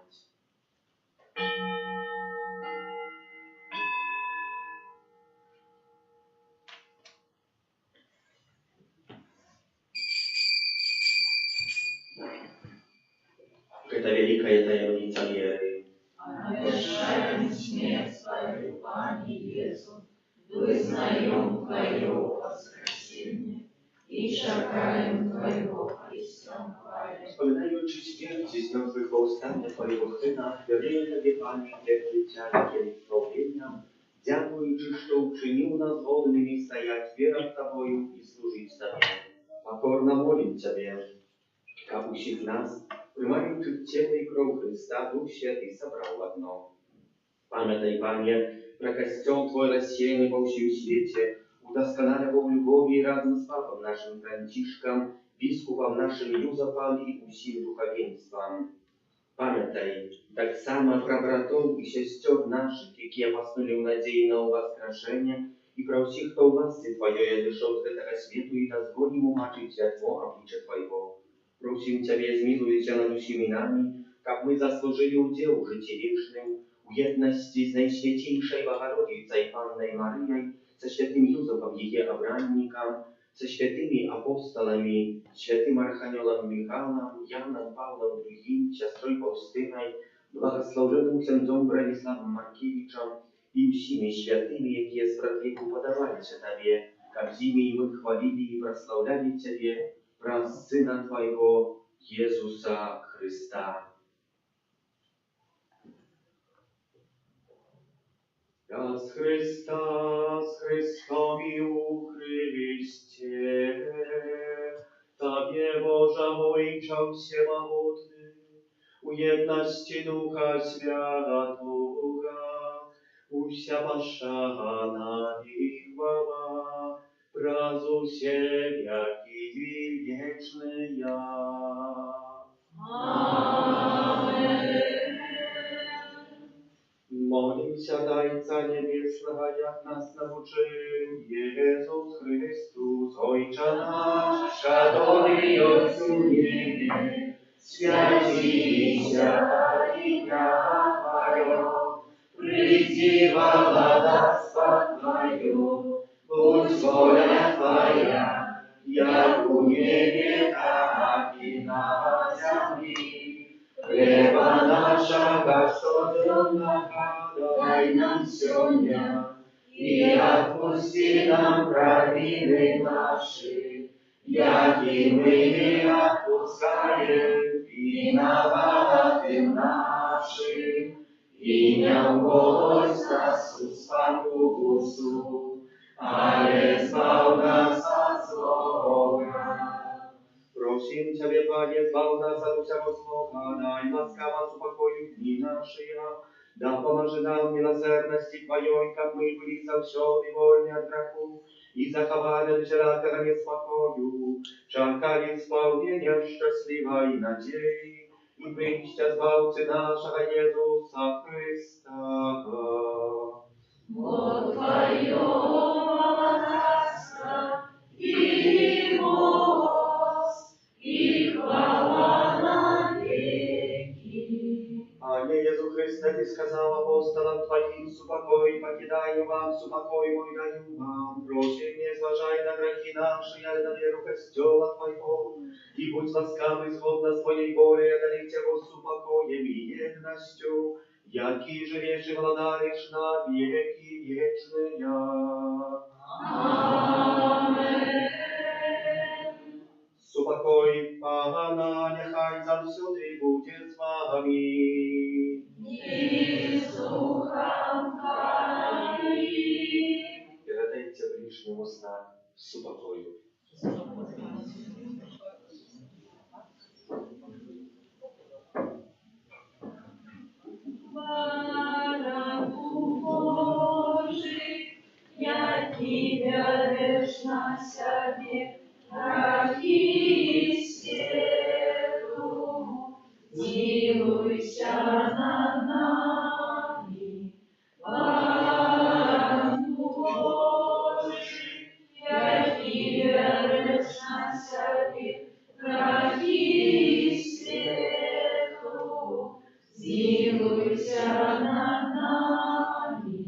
Это великая таємниця віри. Обещаем смерть Твою, Пане Иисус, вызнаем Твое воскресение и чекаем Твоего крещения. Wspominający śmierć z mертвых powstania Twojego Syna, wierzymy Tobie, Panie, jak życia, jakie zbawienia, dziękujący, że uczynił nas godnymi стоять перед Тобою и служить Тебе. Покорно молим Тебе, как усіх нас, приймаючи тіло і кров Христа, Дух Святий собрав в одно. Пам'ятай, Пане, про костел Твой рассеянный по всем свете, удосконаливал любовью разом с Папом нашим Францишком, biskupom naszym Józefom i усім духовенством. Пам'ятай, так само про братов і сестер наших, які поснули в надії на воскрешення, і про всіх, хто в ласці Твоєї дійшов з цього світу і дозволь йому бачити світло обличчя Твоего. Просим Тебе, змилуйся над усіми нами, как мы заслужили удел в житті вічним, у єдності з Найсвятейшей Богородицей Панной Марией, со святым Юзефом ее обранником, со святыми апостолами, святым архангелом Михаилом, Яном, Павлом II, сестрой Фаустиной, благословенным ксензом Брониславом Маркевичем и всеми святыми, які з братвеку подавалися Тебе, как зими и мы хвалили и прославляли Тебе, праз Сына Твоего, Иисуса Христа. Ja z Chrystom i u Chryście, Tobie Boża Ojcze Всемогутny, u jedności Ducha Świętego, usia Paszana i chwała, prazu się wieki wieczny ja. Amen. Ojca Niebieskiego, jak nas nauczył Jezus Chrystus, Ojcze nasz, szadowy Ojcu niebie, святися ім'я Твоє, прийди владарство Твое, будь воля Твоя, як у небі, так і на землі. Хлеба нашего щоденного дай нам сегодня, и отпусти нам провины наши, як и мы отпускаем виноватым нашим, и не вводь нас в спокусу, ale zbaw nas od złego. Prosím Ciebie, Panie, zbaw nas od всякого злого, дай ласкаво упокою дни наши, да поможи нам в милосердности Твоей, как мы были завсёды вольны от греху, и заховали от всякого неспокою, чекали исполнения счастливой надеи, и причтя Збавцы нашего Иисуса Христа. Вот Твое богатство и мост, и хвала навеки. Пане Иисус Христе, Ты сказал апостолам Твоим, супокой покидаю вам, супокой мой даю вам. Просим, не зважай на грехи наши, а на веру костела Твоего, и будь ласкав исходно с Твоей воли, одарить его супокоем и едностью, яки живешь и владаришь на веки вечные. Амен. Супокой Пана, нехай завсюди буде з вами. И с духом Твоим. Передайте ближнему знак супокою. Бараку Божий, який береш на себе грехи світу, змилуйся над нами. Бараку Божий, який береш на себе грехи світу, змилуйся над нами.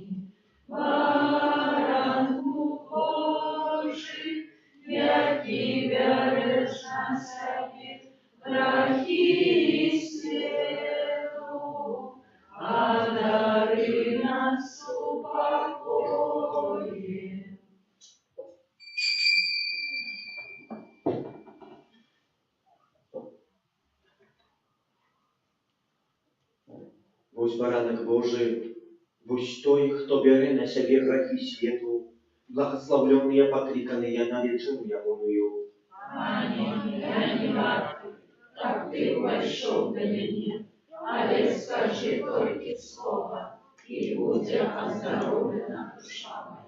Баранку Божий, який береш на себе грехи світу, а дари нас упокоєм. Вось баранок Божий, вось той, хто бере на себе грехи світу, благословленные, покликанные на вечеру ягоную. Амінь, я не вартий, так ти ввійшов до мене, але скажи тільки слово, і буде оздоровлена душа моя.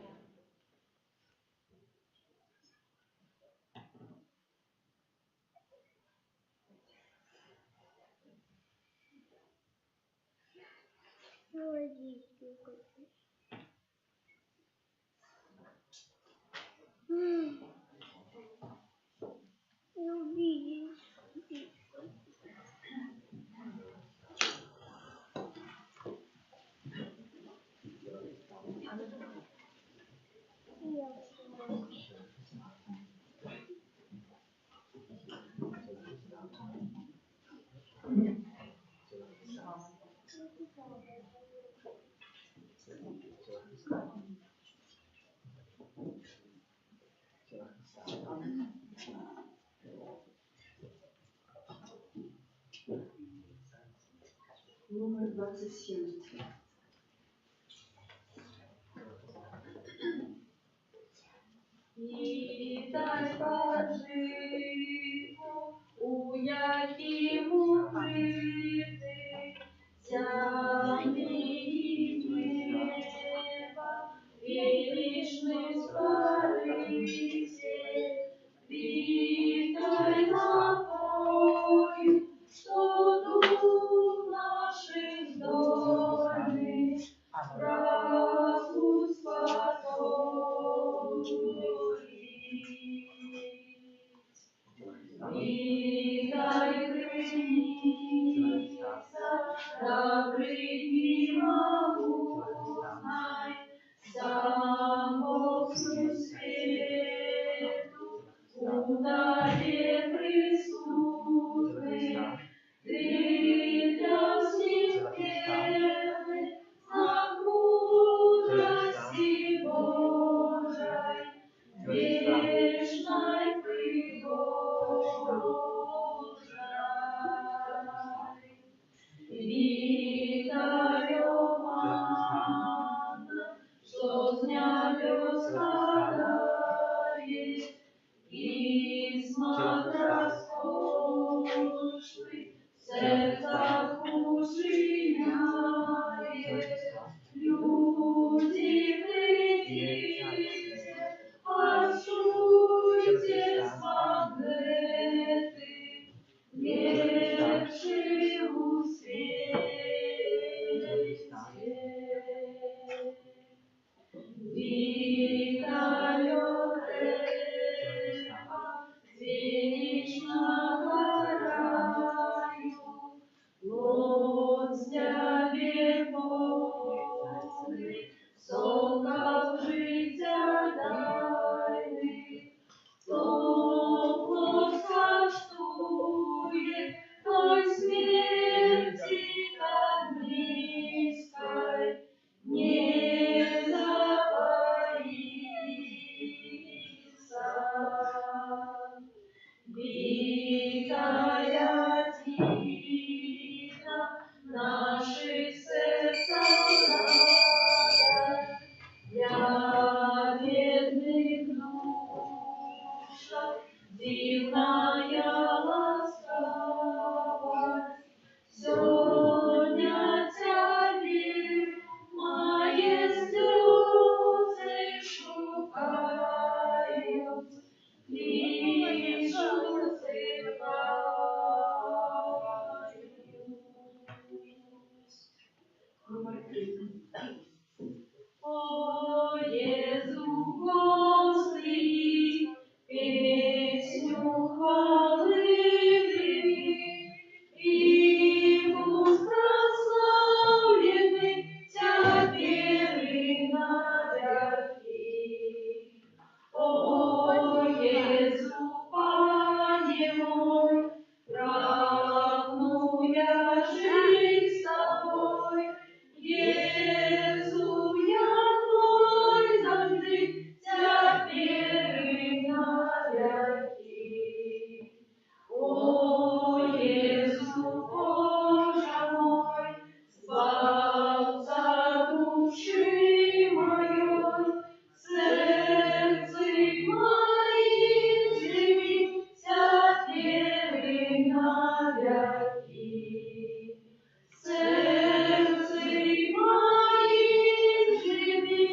Номер 27. І дай поживу, у яким укрити землі неба, вічний Спаситель, вітай напою, що дух наших здольний, серцях ушиняє, люди прийдіть, пошуйте спагети, лепший у свете. Вітаю тебе, вічного раю, Лоця вірповний, сокол життя дайний, хто скаштує, той смерті так близькой не забоится. Витая тихо наших сердцах радость, для бедных душах дивная ласкавость. Сегодня тебе мои слезы шукают, лишь усыпают. О, Єзу, Господи, песню хвали и будь прославлены теперь и навеки. О, Єзу, Пане мой, прагну я жить с тобой. Єзу, я твой завжди, теперь и навеки. О, Єзу, Боже мой, Спасца души моей, сердце моим живи, теперь и навеки. Сердце моим живи,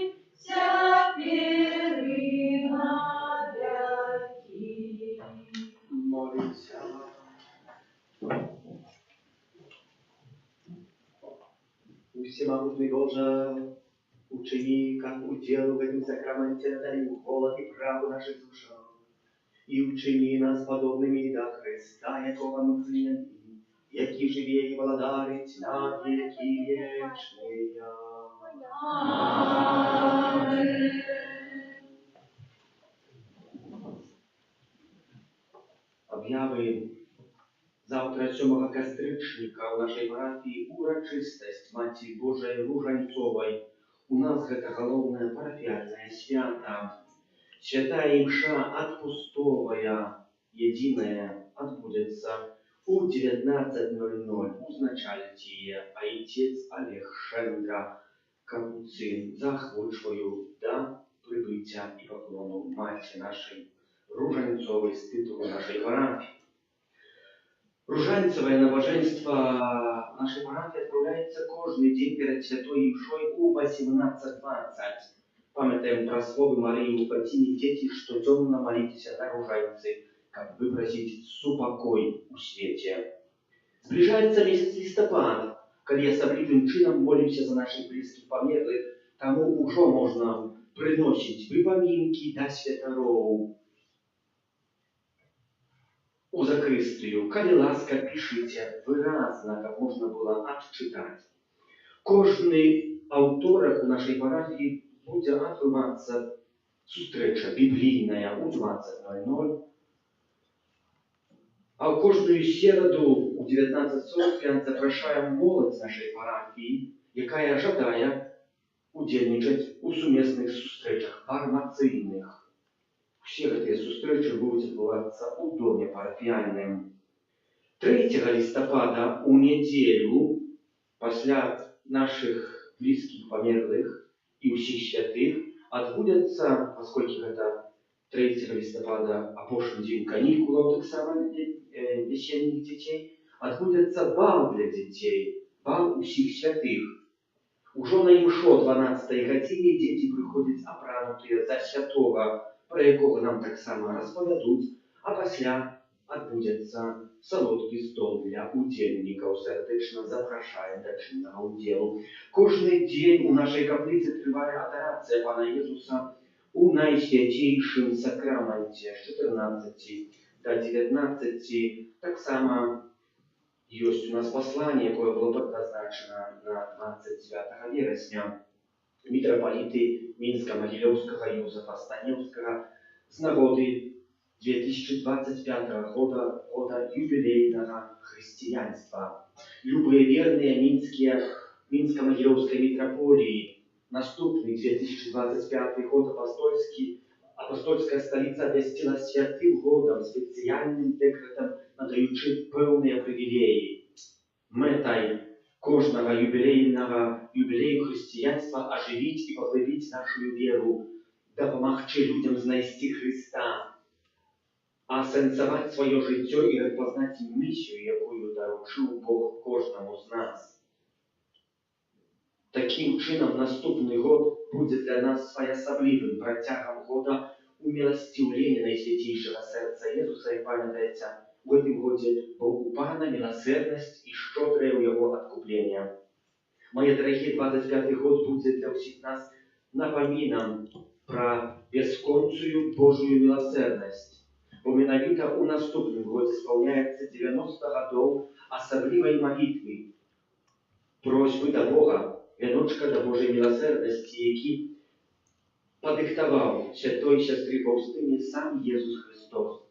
теперь и навеки. Молимся. Всемогутный Боже, учини, как удел в этом сакраменте надарил голод и праву наших душах, и учини нас подобными до Христа, якого мы приняли, які живе и владарить на веки вечные. Аминь. Об'яви завтра 7 кастрычніка ў нашай парафіі урачыстасць Маці Божай Ружанцовай. У нас гэта галоўнае парафіяльнае свята. Святая імша адпустовая, единая, адбудзецца у 19:00. Узначальць яе айцец Олег Шэндра, капуцын. Заахвочваю да прыбыцця і паклону Маці нашай Ружанцовай з тытулу нашай парафіі. Ружанцевое набоженство нашей парафии отправляется каждый день перед святой імшой у 18:20. Памятаем про словы Марии у Фатине: дети, что темно молитесь на ружанцы, как выпросить супокой у свете. Сближается месяц листопада, когда особливым чином молимся за наших близких померлых, тому уже можно приносить выпоминки до святороу. У закрыстыю, калі ласка, пишите выразно, как можно было отчитать. Кожны аўторак у нашей парафии будет адбывацца сустрэча біблійная у 20:00, а ў кожную сераду у 19:40 запрашаем моладзь нашей парафии, якая жадае удзельнічаць у сумесных сустрэчах фармацыйных. Все гэтыя сустрэчы будуць адбывацца ў доме парафіяльным. 3 лістапада у нядзелю, пасля наших блізкіх памерлых і ўсіх святых, адбудзецца, пасколькі гэта 3 лістапада апошні дзень канікулаў таксама весенних дзяцей, адбудзецца бал для дзяцей, бал усіх святых. Ужо на імшо 12 гадзіне дзеці прыходзяць апранутыя за святога, пра якога нам таксама распавядуць, а пасля адбудзецца салодкі стол для удзельнікаў. Сардэчна запрашаем да чыннага ўдзелу. Кожны дзень у нашай капліцы трывае адорацыя Пана Езуса у найсвяцейшым сакраменце з 14 до 19. Таксама ёсць у нас пасланне, якое было прадназначана на 29 верасня. Мітрапаліты Мінска-Магілёўскага Юзафа Станеўскага з нагоды 2025 года юбілейнага хрысціянства. Любыя верныя Мінска-Магілёўскай мітраполіі, наступны 2025 год апостольская сталіца абвясціла святым годам, спецыяльным дэкрэтам, надаючы пэўныя прывілеі. Мэтай кожнага юбілею хрысціянства ажывіць і паглыбіць нашу веру, дапамагчы людзям знайсці Хрыста, асэнсаваць сваё жыццё і распазнаць місію, якую даручыў Бог кожнаму з нас. Такім чынам, наступны год будзе для нас своеасаблівым працягам года уміласціўлення Найсвяцейшага сэрца Езуса. І памятаеце, у гэтым годзе быў у Пана міласэрнасць і шчодрае ў яго адкупленне. Мае дарагія, 25 год будзе для ўсіх нас напамінам пра бясконцую Божую міласэрнасць, бо менавіта ў наступным годзе спаўняецца 90 гадоў асаблівай малітвы, просьбы да Бога, вяночка да Божай міласэрнасці, які падыктаваў святой сястры Фаўстыне сам Езус Христос,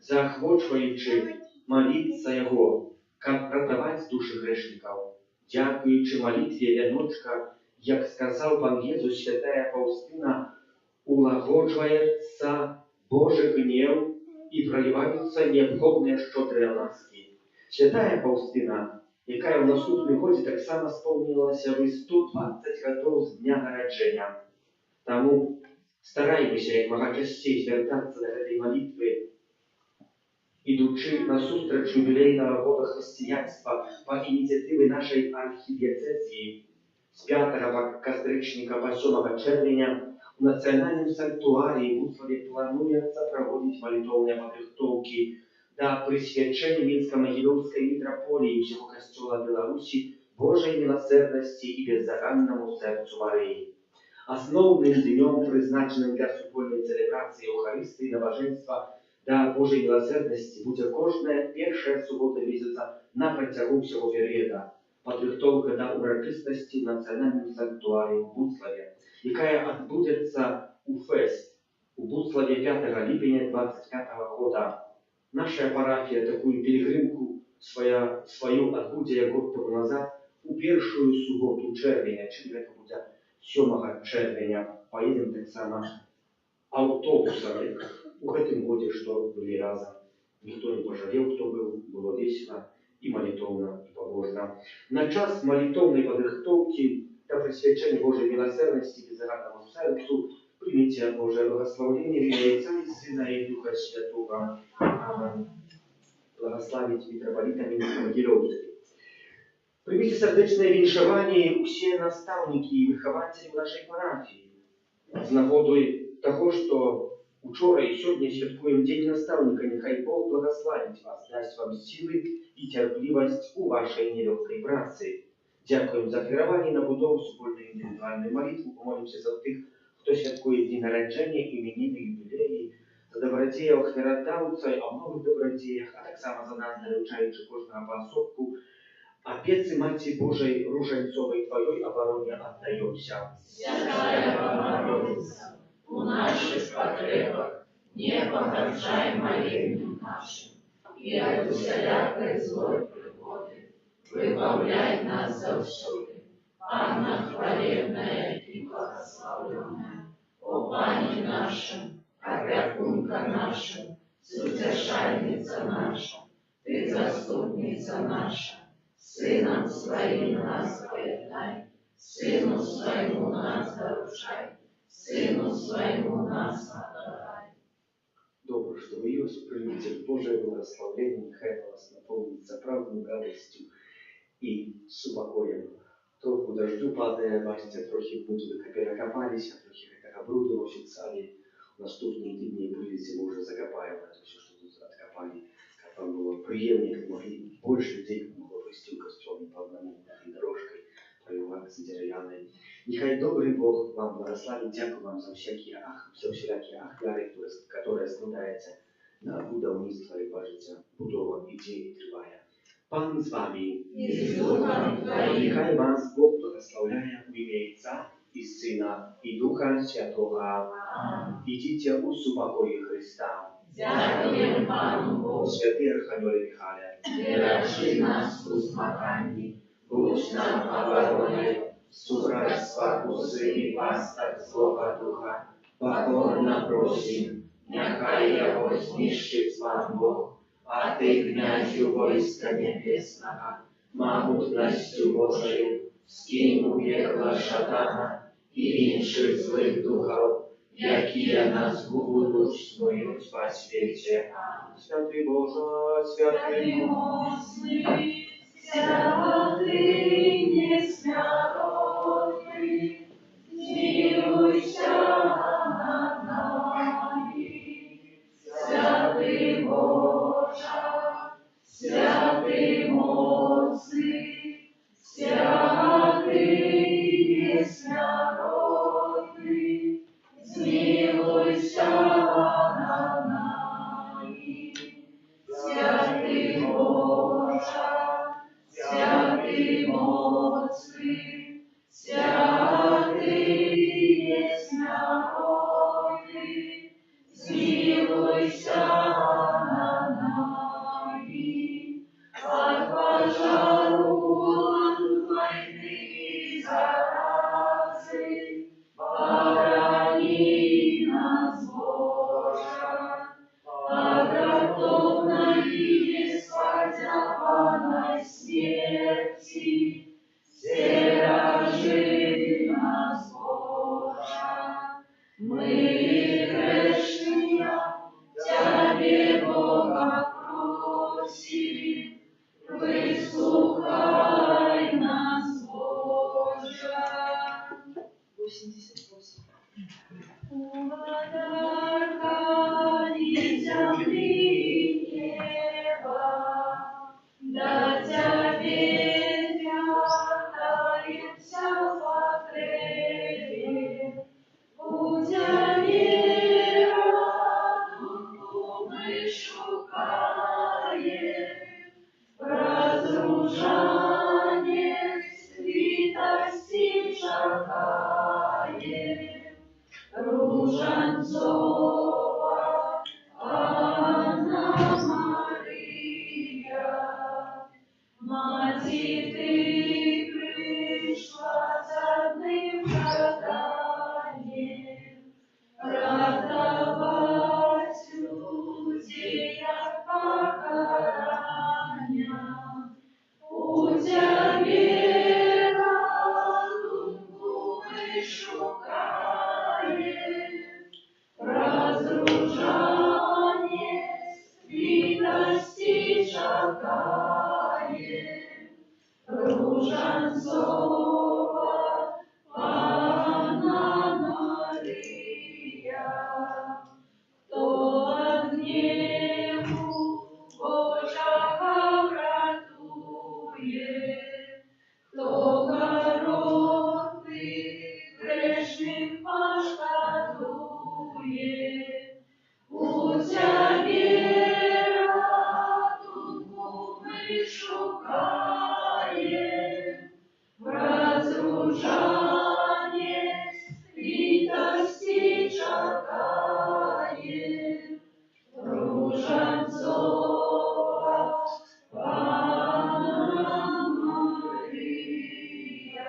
заахвочваючы маліцца Яго, каб ратаваць душы грэшнікаў. Дзякуючы малітве вяночка, як сказаў Пан Езус, святая Фаўстына, улагоджваецца Божы гнеў і праліваюцца неабходныя шчодрыя ласкі. Святая Фаўстына, якая ў наступным годзе таксама спаўнілася 120 гадоў з дня нараджэння. Таму стараймся як мага часцей звяртацца да гэтай малітвы, ідучы насустрач юбілейнага года хрысціянства па ініцыятыве нашай архідыяцэзіі. З 5 кастрычніка па 7 чэрвеня у нацыянальным санктуарыі Буславе плануецца праводзіць малітоўныя падрыхтоўкі да прысвячэння Мінска-Магілёўскай мітраполіі ўсяго касцёла Беларусі Божай міласэрнасці і бездаганнаму сэрцу Марыі. Асноўным днём, прызначаным для супольнай цэлебрацыі Еўхарыстыі набажэнства да Божай міласэрнасці, будзе кожная першая субота месяца на працягу ўсяго перыяда. Падрыхтоўка да урачыстасці ў нацыянальным санктуарыі ў Буславе, якая адбудзецца у фэст у Буславе 5 ліпеня 25 года. Наша парафія такую пілігрымку сваю адбудзе год тому назад у першую суботу чэрвеня, чым гэта будзе 7 чэрвеня. Паедзем таксама аўтобусамі. У гэтым годзе, што былі разам. Ніхто не пажалеў, хто быў, было весела і малітоўна, і пабожна. На час малітоўнай падрыхтоўкі да прысвячэння Божай міласэрнасці бездаганнаму сэрцу прыміце Божае благаслаўленне в імя Отца і Сына і Духа Святого. Амén. Благословить митрополита Мінска-Магілёўскай. Прыміце сардэчнае віншаванне усе настаўнікі і выхавацелі нашай парафіі. З нагодай таго, што учора і сёння святкуем Дзень настаўніка, няхай Бог благословіць вас, дасць вам сілы і цярплівасць у вашай нелёгкай працы. Дзякуем за кіраванне на будову супольнай індывідуальнай малітвы. Помолімся за тых, хто святкуе дні нараджэння, імяніны, юбілеі, за добрадзеяў ахвярадаўца, а многіх добрадзеях, а таксама за нас, даручаючы кожнага паасобку, опецы Маці Божай Ружанцовай Тваёй обороне отдаемся. Святая Богородица, у наших потребах не погорчай молением нашим, и от усялякой злой пригоды выбавляй нас завсюди. Анна хвалебная и благословленная, о Пане нашим, опекунка наша, утешальница наша, Ты заступница наша, Сыном Своим нас поедай, Сыну Своему нас дарушай, Сыну Своему нас отдай. Добре, что вы есть, примите Божие благословение, нехай вас наполнится правдою, радостью и супокоем. Трохи дождю падає, бачите, трохи ми туди перекопалися, трохи така бруду носиться, але в наступні дні будете, ми вже закопаємо це все, що тут откопали. Как вам было приемнее, как могли больше людей, как могло прийти в костел по одному этой дорожкой, пробиваться деревянной. Нехай добрый Бог вам благословит, дякую вам за всякие ахвяри, которые складаються на будівництво і бачиться будова ідеї триває. Пан з вами. І з Духом Твоїм. Нехай вас Бог благословляє в ім'я Отця і Сина і Духа Святого. Ідіть у супокої Христа. Дякуємо Пану Богу. Святий Архангеле Михайле, Бережи нас у змаганні, будь нам обороною, супроть спокуси і пасток Злого Духа, покорно просим, нехай його знищить Пан Бог, а ти, князю войска небесного, могутністю Божою, скинь у пекло шатана і інших злих духов, які нас будуть снують по світі. Святий Боже, святий Милостивий, святий несмиренный, змилуйся над нами. Святий Боже, святий моцний, святий несмиренный, змилуйся над нами. Святий Боже, святий моцний, святий несмиренный, змилуйся над нами. От пожару войны и заразы храни нас, Боже, от гротовной и несподеланной смерти стережи нас, Боже. Мы грешные Тебе, Бога, просим, выслухай нас, Боже. 88. Ударкани земли и неба, да Тебе вертаемся в потребе. Путя мира душу мы шукаем, разрушение святости шагаем. Ружанцова Анна Мария, Мати, Ты пришла с одним жаданием радовать людей от покарания. Путя мира душу мы шукаем, разрушение святости шагаем. Ружанцова Анна Мария, кто от гневу Божьего вратует, кто коротких грешных пошкодует. Путя мира душу мы шукаем, в разрушение святости шагаем. Ружанцова Анна Мария.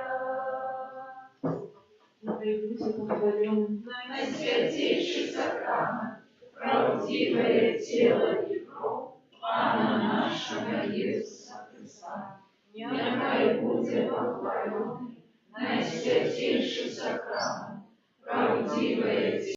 Наисвятейший сакрамент, правдивое тело и кровь Пана нашего Иисуса Христа, нехай будет похваленный. Наисвятейший сакрамент, правдивое